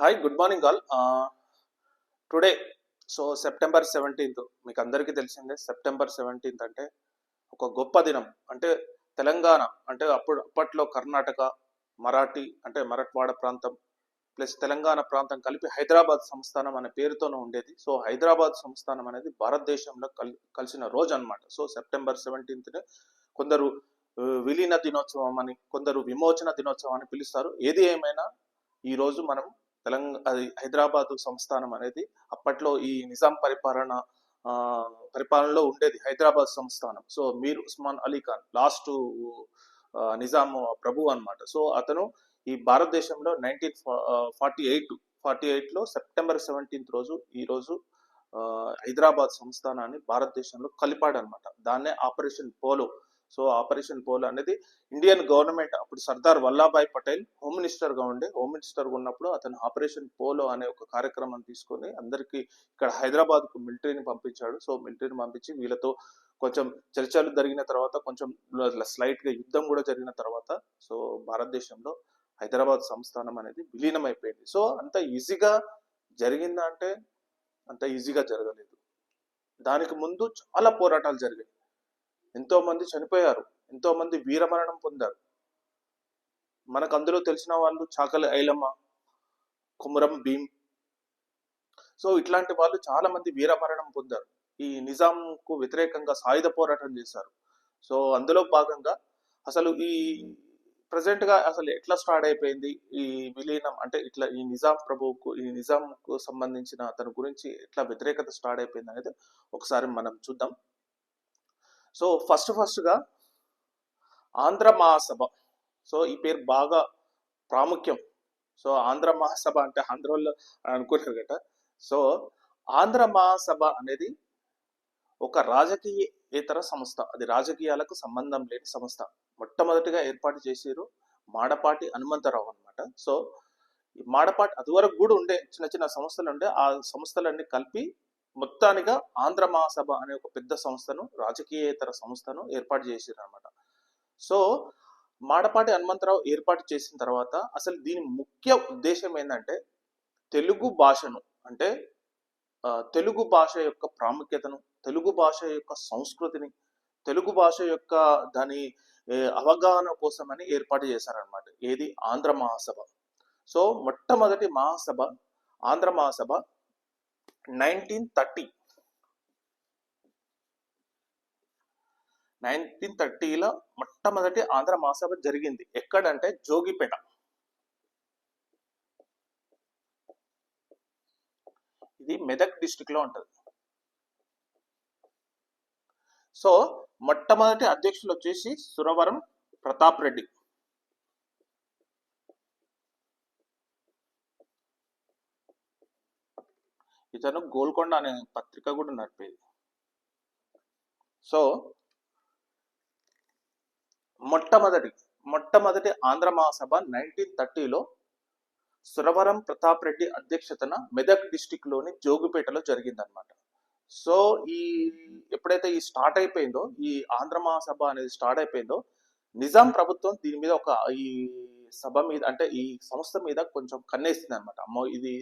Hi good morning all. Today September 17th మీకు అందరికీ తెలిసిందే. సెప్టెంబర్ 17th అంటే ఒక గొప్ప దినం. అంటే తెలంగాణ అంటే అప్పట్లో కర్ణాటక, మరాఠీ అంటే మరఠ్వాడ ప్రాంతం ప్లస్ తెలంగాణ ప్రాంతం కలిపి హైదరాబాద్ సంస్థానం అనే పేరుతోనే ఉండేది. సో హైదరాబాద్ సంస్థానం అనేది భారతదేశంలో కలిసిన రోజు అనమాట. సో సెప్టెంబర్ 17th కొందరు విలీన దినోత్సవం అని, కొందరు విమోచన దినోత్సవం అని పిలుస్తారు. ఏది ఏమైనా ఈ రోజు మనం అది హైదరాబాదు సంస్థానం అనేది అప్పట్లో ఈ నిజాం పరిపాలనలో ఉండేది హైదరాబాద్ సంస్థానం. సో మీర్ ఉస్మాన్ అలీ ఖాన్ లాస్ట్ నిజాం ప్రభు అనమాట. సో అతను ఈ భారతదేశంలో 1948లో సెప్టెంబర్ 17th రోజు ఈ రోజు హైదరాబాద్ సంస్థానాన్ని భారతదేశంలో కలిపాడు అనమాట. దాన్నే operation polo. So operation polo అనేది ఇండియన్ గవర్నమెంట్ అప్పుడు సర్దార్ వల్లభాయ్ పటేల్ హోమ్ మినిస్టర్గా ఉన్నప్పుడు అతను ఆపరేషన్ పోలో అనే ఒక కార్యక్రమం తీసుకొని అందరికీ ఇక్కడ హైదరాబాద్కు మిలిటరీని పంపించాడు. సో మిలిటరీని పంపించి వీళ్ళతో కొంచెం చర్చలు జరిగిన తర్వాత, కొంచెం స్లైట్గా యుద్ధం కూడా జరిగిన తర్వాత సో భారతదేశంలో హైదరాబాద్ సంస్థానం అనేది విలీనం అయిపోయింది. సో అంత ఈజీగా జరిగిందా అంటే అంత ఈజీగా జరగలేదు. దానికి ముందు చాలా పోరాటాలు జరిగాయి. ఎంతో మంది చనిపోయారు, ఎంతో మంది వీరమరణం పొందారు. మనకు అందులో తెలిసిన వాళ్ళు చాకలి ఐలమ్మ, కుమరం భీం. సో ఇట్లాంటి వాళ్ళు చాలా మంది వీరమరణం పొందారు. ఈ నిజాంకు వ్యతిరేకంగా సాయుధ పోరాటం చేశారు. సో అందులో భాగంగా అసలు ఈ ప్రజెంట్ గా అసలు ఎట్లా స్టార్ట్ అయిపోయింది ఈ విలీనం అంటే ఇట్లా ఈ నిజాంకు సంబంధించిన అతని గురించి ఎట్లా వ్యతిరేకత స్టార్ట్ అయిపోయింది అనేది ఒకసారి మనం చూద్దాం. సో ఫస్ట్ గా ఆంధ్ర మహాసభ. సో ఈ పేరు బాగా ప్రాముఖ్యం. సో ఆంధ్ర మహాసభ అంటే ఆంధ్రలో అనుకుంటారు కదా. సో ఆంధ్ర మహాసభ అనేది ఒక రాజకీయేతర సంస్థ, అది రాజకీయాలకు సంబంధం లేని సంస్థ. మొట్టమొదటిగా ఏర్పాటు చేసారు మాడపాటి హనుమంతరావు అనమాట. సో ఈ మాడపాటి అది వరకు కూడా ఉండే చిన్న చిన్న సంస్థలు ఉండే, ఆ సంస్థలన్నీ కలిపి మొత్తానిగా ఆంధ్ర మహాసభ అనే ఒక పెద్ద సంస్థను, రాజకీయేతర సంస్థను ఏర్పాటు చేసారు అనమాట. సో మాడపాటి హనుమంతరావు ఏర్పాటు చేసిన తర్వాత అసలు దీని ముఖ్య ఉద్దేశం ఏంటంటే తెలుగు భాషను అంటే తెలుగు భాష యొక్క ప్రాముఖ్యతను, తెలుగు భాష యొక్క సంస్కృతిని, తెలుగు భాష యొక్క దాని అవగాహన కోసమని ఏర్పాటు చేశారనమాట. ఏది ఆంధ్ర మహాసభ. సో మొట్టమొదటి మహాసభ ఆంధ్ర మహాసభ 1930లో మొట్టమొదటి ఆంధ్ర మహాసభ జరిగింది. ఎక్కడంటే జోగిపేట. ఇది మెదక్ డిస్టిక్ లో ఉంటది. సో మొట్టమొదటి అధ్యక్షులు వచ్చేసి సురవరం ప్రతాప్ రెడ్డి. ఇతను గోల్కొండ అనే పత్రిక కూడా నడిపేది. సో మొట్టమొదటి ఆంధ్ర మహాసభ 1930లో సురవరం ప్రతాప్ రెడ్డి అధ్యక్షతన మెదక్ డిస్టిక్ లోని జోగిపేటలో జరిగిందనమాట. సో ఎప్పుడైతే ఈ స్టార్ట్ అయిపోయిందో, ఈ ఆంధ్ర మహాసభ అనేది స్టార్ట్ అయిపోయిందో, నిజాం ప్రభుత్వం దీని మీద ఈ సభ మీద అంటే ఈ సంస్థ మీద కొంచెం కన్నేసింది అనమాట. అమ్మో ఇది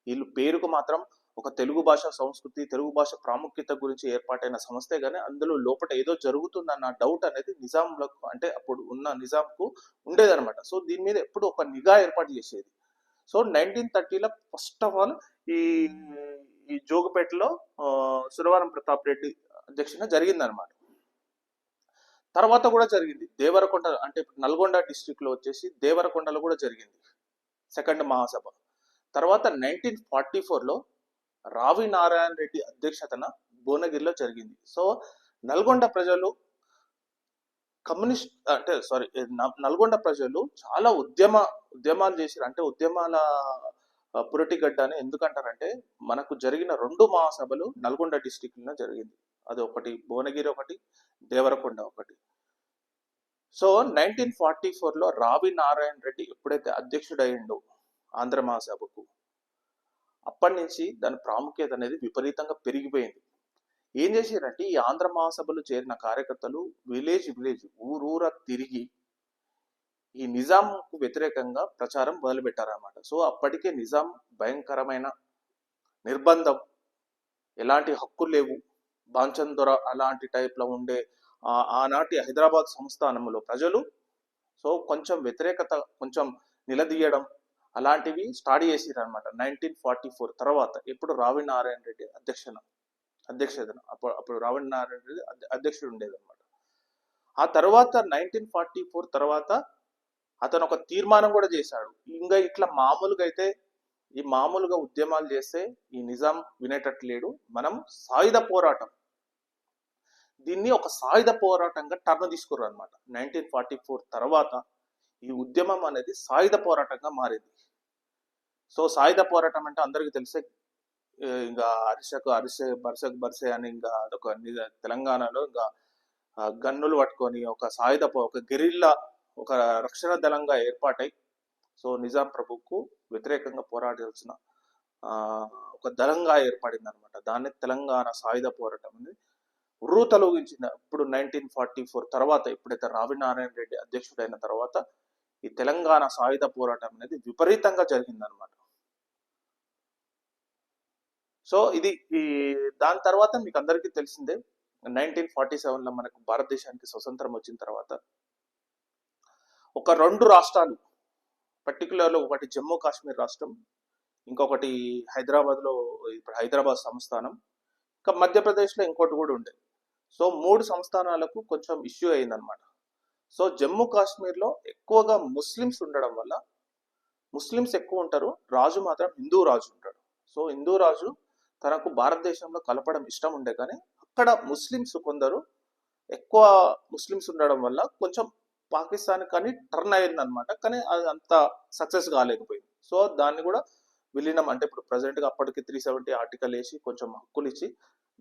వీళ్ళు పేరుకు మాత్రం ఒక తెలుగు భాష సంస్కృతి, తెలుగు భాష ప్రాముఖ్యత గురించి ఏర్పాటైన సంస్థే కానీ అందులో లోపల ఏదో జరుగుతుందన్న డౌట్ అనేది నిజాంలకు అంటే అప్పుడు ఉన్న నిజాంకు ఉండేదన్నమాట. సో దీని మీద ఎప్పుడు ఒక నిఘా ఏర్పాటు చేసేది. సో 1930లో ఫస్ట్ ఆఫ్ ఆల్ ఈ జోగిపేటలో సురవరం ప్రతాప్ రెడ్డి అధ్యక్షన జరిగిందనమాట. తర్వాత కూడా జరిగింది దేవరకొండ అంటే నల్గొండ డిస్టిక్ లో వచ్చేసి దేవరకొండలో కూడా జరిగింది సెకండ్ మహాసభ. తర్వాత 1944లో రావి నారాయణ రెడ్డి అధ్యక్షతన భువనగిరిలో జరిగింది. సో నల్గొండ ప్రజలు నల్గొండ ప్రజలు చాలా ఉద్యమాలు చేశారు. అంటే ఉద్యమాల పురటిగడ్డ అని ఎందుకంటారంటే మనకు జరిగిన 2 మహాసభలు నల్గొండ డిస్టిక్ లో జరిగింది. అది ఒకటి భువనగిరి, ఒకటి దేవరకొండ ఒకటి. సో 1944లో రావి నారాయణ రెడ్డి ఎప్పుడైతే అధ్యక్షుడయ్యిండో ఆంధ్ర మహాసభకు, అప్పటి నుంచి దాని ప్రాముఖ్యత అనేది విపరీతంగా పెరిగిపోయింది. ఏం చేశారంటే ఈ ఆంధ్ర మహాసభలు చేరిన కార్యకర్తలు విలేజ్ ఊరూరా తిరిగి ఈ నిజాంకు వ్యతిరేకంగా ప్రచారం మొదలుపెట్టారన్నమాట. సో అప్పటికే నిజాం భయంకరమైన నిర్బంధం, ఎలాంటి హక్కులు లేవు, బాంచన్ దొర అలాంటి టైప్లో ఉండే ఆనాటి హైదరాబాద్ సంస్థానంలో ప్రజలు సో కొంచెం వ్యతిరేకత కొంచెం నిలదీయడం అలాంటివి స్టార్ట్ చేసిరు అనమాట 1944 తర్వాత. ఎప్పుడు రావి నారాయణ రెడ్డి అధ్యక్షతన అప్పుడు రావి నారాయణ రెడ్డి అధ్యక్షుడు ఉండేది అనమాట. ఆ తర్వాత 1944 తర్వాత అతను ఒక తీర్మానం కూడా చేశాడు. ఇంకా ఇట్లా మామూలుగా ఉద్యమాలు చేస్తే ఈ నిజాం వినేటట్టు లేడు, మనం సాయుధ పోరాటం, దీన్ని ఒక సాయుధ పోరాటంగా టర్న్ తీసుకుర్రు అనమాట. 1944 తర్వాత ఈ ఉద్యమం అనేది సాయుధ పోరాటంగా మారింది. సో సాయుధ పోరాటం అంటే అందరికీ తెలిసే, ఇంకా బర్సకు బర్సే అని ఇంకా అదొక తెలంగాణలో ఇంకా గన్నులు పట్టుకొని ఒక గెరిల్లా ఒక రక్షణ దళంగా ఏర్పాటై సో నిజాం ప్రభుకు వ్యతిరేకంగా పోరాడాల్సిన ఒక దళంగా ఏర్పడింది అనమాట. దాన్ని తెలంగాణ సాయుధ పోరాటం అనేది తొలగించింది. ఇప్పుడు 1944 తర్వాత ఎప్పుడైతే రావి నారాయణ రెడ్డి అధ్యక్షుడైన తర్వాత ఈ తెలంగాణ సాయుధ పోరాటం అనేది విపరీతంగా జరిగిందనమాట. సో ఇది దాని తర్వాత మీకు అందరికీ తెలిసిందే 1947లో మనకు భారతదేశానికి స్వతంత్రం వచ్చిన తర్వాత ఒక 2 రాష్ట్రాలు, పర్టికులర్లో ఒకటి జమ్మూ కాశ్మీర్ రాష్ట్రం, ఇంకొకటి హైదరాబాద్ సంస్థానం, ఇంకా మధ్యప్రదేశ్లో ఇంకోటి కూడా ఉండే. సో 3 సంస్థానాలకు కొంచెం ఇష్యూ అయిందనమాట. సో జమ్మూ కాశ్మీర్లో ఎక్కువగా ముస్లిమ్స్ ఉండడం వల్ల, ముస్లిమ్స్ ఎక్కువ ఉంటారు, రాజు మాత్రం హిందూ రాజు ఉంటాడు. సో హిందూ రాజు తనకు భారతదేశంలో కలపడం ఇష్టం ఉండే, కానీ అక్కడ ముస్లిమ్స్ కొందరు ఎక్కువ ముస్లిమ్స్ ఉండడం వల్ల కొంచెం పాకిస్తాన్ కానీ టర్న్ అయింది అనమాట. కానీ అది అంత సక్సెస్ కాలేకపోయింది. సో దాన్ని కూడా విలీనం, అంటే ఇప్పుడు ప్రజెంట్గా అప్పటికి 370 ఆర్టికల్ వేసి కొంచెం హక్కులు ఇచ్చి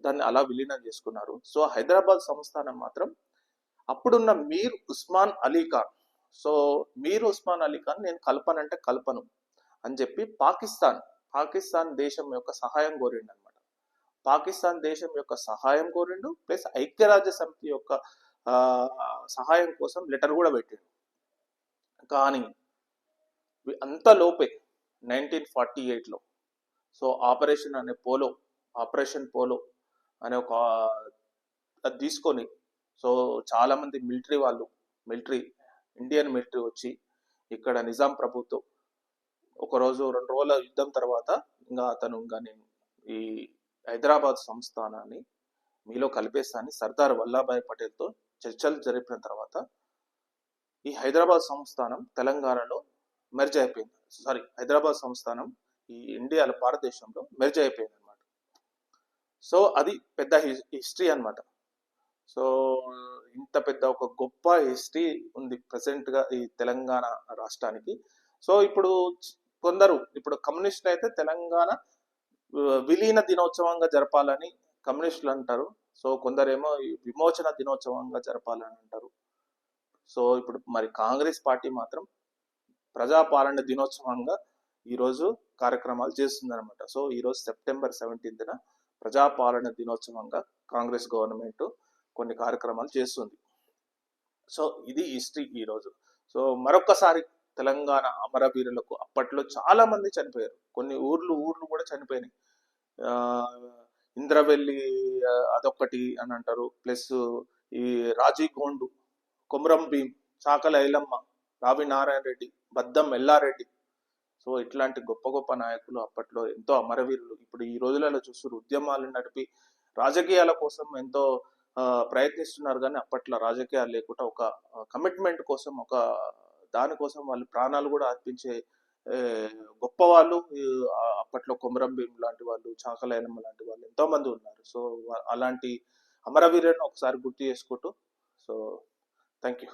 దాన్ని అలా విలీనం చేసుకున్నారు. సో హైదరాబాద్ సంస్థానం మాత్రం అప్పుడున్న మీర్ ఉస్మాన్ అలీ ఖాన్, సో మీర్ ఉస్మాన్ అలీ ఖాన్ నేను కలపనంటే కలపను అని చెప్పి పాకిస్తాన్ దేశం యొక్క సహాయం కోరిండు అనమాట. పాకిస్తాన్ దేశం యొక్క సహాయం కోరిండు, ప్లస్ ఐక్యరాజ్య సమితి యొక్క సహాయం కోసం లెటర్ కూడా పెట్టాడు. కానీ అంతలోపే 1948లో సో ఆపరేషన్ పోలో అనే ఒక అది తీసుకొని సో చాలా మంది ఇండియన్ మిలిటరీ వచ్చి ఇక్కడ నిజాం ప్రభుత్వం ఒకరోజు 2 రోజుల యుద్ధం తర్వాత నేను ఈ హైదరాబాద్ సంస్థానాన్ని మీలో కలిపేస్తానని సర్దార్ వల్లభాయ్ పటేల్తో చర్చలు జరిపిన తర్వాత ఈ హైదరాబాద్ సంస్థానం తెలంగాణలో మెర్జ్ అయిపోయింది. హైదరాబాద్ సంస్థానం ఈ భారతదేశంలో మెర్జ్ అయిపోయింది అనమాట. సో అది పెద్ద హిస్టరీ అనమాట. సో ఇంత పెద్ద ఒక గొప్ప హిస్టరీ ఉంది ప్రెసెంట్గా ఈ తెలంగాణ రాష్ట్రానికి. సో ఇప్పుడు కమ్యూనిస్టులు అయితే తెలంగాణ విలీన దినోత్సవంగా జరపాలని కమ్యూనిస్టులు అంటారు. సో కొందరేమో విమోచన దినోత్సవంగా జరపాలని అంటారు. సో ఇప్పుడు మరి కాంగ్రెస్ పార్టీ మాత్రం ప్రజాపాలన దినోత్సవంగా ఈరోజు కార్యక్రమాలు చేస్తుందన్నమాట. సో ఈరోజు సెప్టెంబర్ 17న ప్రజాపాలన దినోత్సవంగా కాంగ్రెస్ గవర్నమెంట్ కొన్ని కార్యక్రమాలు చేస్తుంది. సో ఇది హిస్టరీ ఈరోజు. సో మరొకసారి తెలంగాణ అమరవీరులకు అప్పట్లో చాలా మంది చనిపోయారు, కొన్ని ఊర్లు కూడా చనిపోయినాయి. ఇంద్రవెల్లి అదొక్కటి అని అంటారు, ప్లస్ ఈ రాజీగోండు, కొమరం భీం, చాకల ఐలమ్మ, రావి నారాయణ రెడ్డి, బద్దం ఎల్లారెడ్డి, సో ఇట్లాంటి గొప్ప గొప్ప నాయకులు అప్పట్లో ఎంతో అమరవీరులు. ఇప్పుడు ఈ రోజులలో చూస్తున్నారు ఉద్యమాలు నడిపి రాజకీయాల కోసం ఎంతో ప్రయత్నిస్తున్నారు, కానీ అప్పట్లో రాజకీయాలు లేకుండా ఒక కమిట్మెంట్ కోసం దానికోసం వాళ్ళు ప్రాణాలు కూడా అర్పించే గొప్ప వాళ్ళు అప్పట్లో కొమరం భీం లాంటి వాళ్ళు, చాకలైనమ్మ లాంటి వాళ్ళు ఎంతో మంది ఉన్నారు. సో అలాంటి అమరవీరులను ఒకసారి గుర్తు చేసుకుంటూ సో థ్యాంక్ యూ.